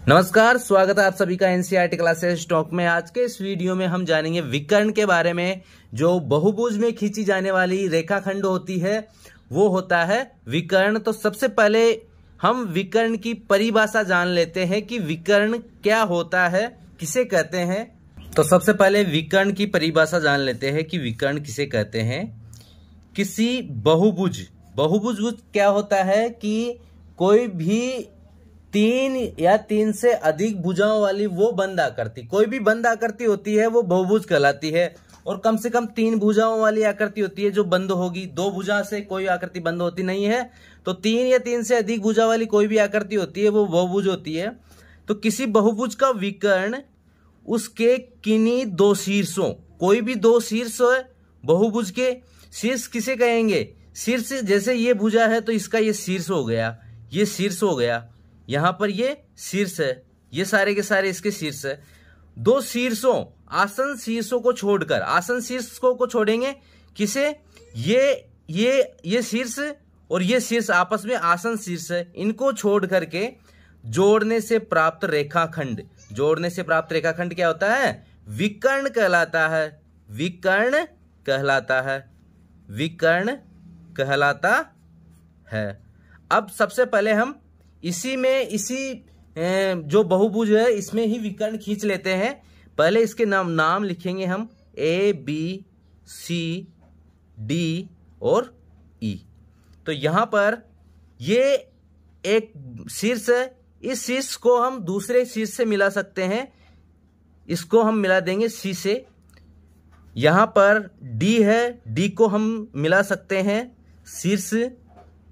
नमस्कार, स्वागत है आप सभी का एनसीईआरटी क्लासेस टॉक में। आज के इस वीडियो में हम जानेंगे विकर्ण के बारे में। जो बहुभुज में खींची जाने वाली रेखाखंड होती है वो होता है विकर्ण। तो सबसे पहले हम विकर्ण की परिभाषा जान लेते हैं कि विकर्ण क्या होता है, किसे कहते हैं। तो सबसे पहले विकर्ण की परिभाषा जान लेते हैं कि विकर्ण किसे कहते हैं। किसी बहुभुज क्या होता है कि कोई भी तीन या तीन से अधिक भुजाओं वाली वो बंद आकृति, कोई भी बंद आकृति होती है वो बहुभुज कहलाती है। और कम से कम तीन भुजाओं वाली आकृति होती है जो बंद होगी। दो भुजा से कोई आकृति बंद होती नहीं है। तो तीन या तीन से अधिक भुजा वाली कोई भी आकृति होती है वो बहुभुज होती है। तो किसी बहुभुज का विकर्ण उसके किन्हीं दो शीर्षों, कोई भी दो शीर्ष है बहुभुज के, शीर्ष किसे कहेंगे? शीर्ष जैसे ये भुजा है तो इसका ये शीर्ष हो गया, ये शीर्ष हो गया, यहां पर ये शीर्ष है, ये सारे के सारे इसके शीर्ष है। दो शीर्षों, आसन शीर्षों को छोड़कर, आसन शीर्षों को छोड़ेंगे किसे? ये शीर्ष और ये शीर्ष आपस में आसन शीर्ष है। इनको छोड़ करके जोड़ने से प्राप्त रेखाखंड, जोड़ने से प्राप्त रेखाखंड क्या होता है? विकर्ण कहलाता है। विकर्ण कहलाता है, विकर्ण कहलाता है। अब सबसे पहले हम इसी जो बहुभुज है इसमें ही विकर्ण खींच लेते हैं। पहले इसके नाम लिखेंगे हम A, B, C, D और E। तो यहां पर ये एक शीर्ष है, इस शीर्ष को हम दूसरे शीर्ष से मिला सकते हैं। इसको हम मिला देंगे C से। यहां पर D है, D को हम मिला सकते हैं शीर्ष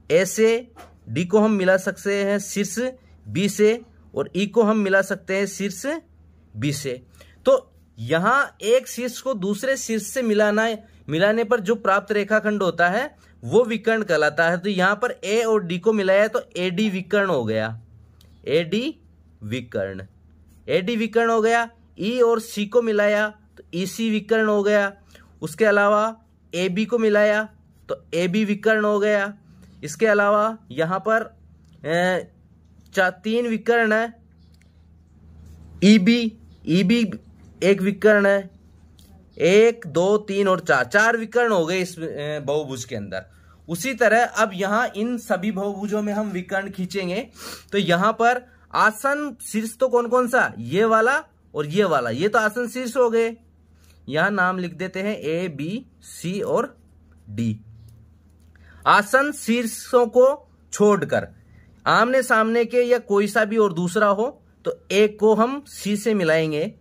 A से, D को हम मिला सकते हैं शीर्ष B से, और E को हम मिला सकते हैं शीर्ष B से। तो यहां एक शीर्ष को दूसरे शीर्ष से मिलाने पर जो प्राप्त रेखाखंड होता है वो विकर्ण कहलाता है। तो यहां पर A और D को मिलाया तो AD विकर्ण हो गया, AD विकर्ण, AD विकर्ण हो गया। E और C को मिलाया तो EC विकर्ण हो गया। उसके अलावा AB को मिलाया तो AB विकर्ण हो गया। इसके अलावा यहां पर तीन विकर्ण है। EB एक विकर्ण है। 1, 2, 3 और 4 विकर्ण हो गए इस बहुभुज के अंदर। उसी तरह अब यहां इन सभी बहुभुजों में हम विकर्ण खींचेंगे। तो यहां पर आसन शीर्ष तो कौन कौन सा? ये वाला और ये वाला, ये तो आसन शीर्ष हो गए। यहां नाम लिख देते हैं A, B, C और D। आसन शीर्षों को छोड़कर आमने सामने के या कोई सा भी और दूसरा हो तो A को हम C से मिलाएंगे,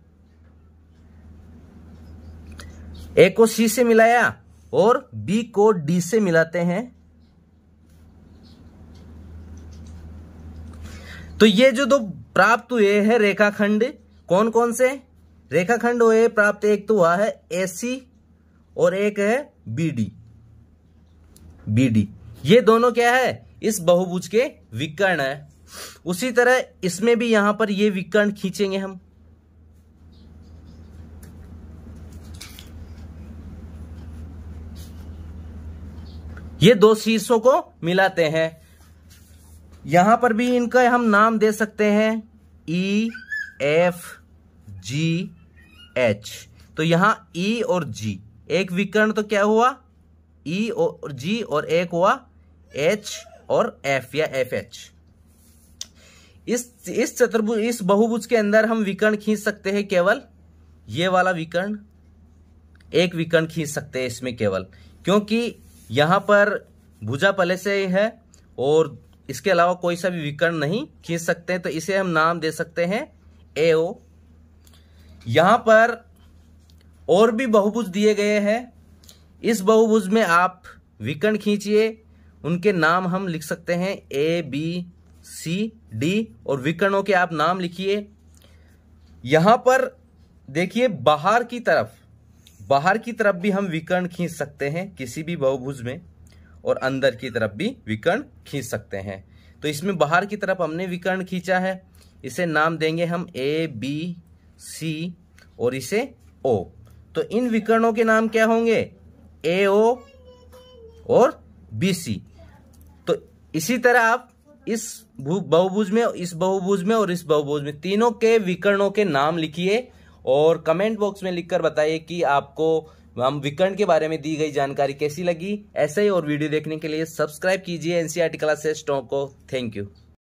A को C से मिलाया और B को D से मिलाते हैं। तो ये जो दो प्राप्त हुए हैं रेखाखंड, कौन कौन से रेखाखंड हुए प्राप्त? एक तो हुआ है AC और एक है BD। ये दोनों क्या है? इस बहुभुज के विकर्ण है। उसी तरह इसमें भी यहां पर ये विकर्ण खींचेंगे हम। ये दो शीर्षों को मिलाते हैं। यहां पर भी इनका हम नाम दे सकते हैं E, F, G, H। तो यहां E और G एक विकर्ण तो क्या हुआ? E और G, और एक हुआ H और F या FH। इस बहुभुज के अंदर हम विकर्ण खींच सकते हैं केवल ये वाला विकर्ण, एक विकर्ण खींच सकते हैं इसमें केवल, क्योंकि यहां पर भुजा पहले से ही है और इसके अलावा कोई सा भी विकर्ण नहीं खींच सकते हैं। तो इसे हम नाम दे सकते हैं AO। यहां पर और भी बहुभुज दिए गए हैं। इस बहुभुज में आप विकर्ण खींचिए, उनके नाम हम लिख सकते हैं A, B, C, D और विकर्णों के आप नाम लिखिए। यहां पर देखिए बाहर की तरफ भी हम विकर्ण खींच सकते हैं किसी भी बहुभुज में, और अंदर की तरफ भी विकर्ण खींच सकते हैं। तो इसमें बाहर की तरफ हमने विकर्ण खींचा है, इसे नाम देंगे हम A, B, C और इसे O। तो इन विकर्णों के नाम क्या होंगे? AO और BC। तो इसी तरह आप इस बहुभुज में, इस बहुभुज में और इस बहुभुज में तीनों के विकर्णों के नाम लिखिए और कमेंट बॉक्स में लिखकर बताइए कि आपको हम विकर्ण के बारे में दी गई जानकारी कैसी लगी। ऐसे ही और वीडियो देखने के लिए सब्सक्राइब कीजिए एनसीईआरटी क्लासेस टॉक को। Thank you.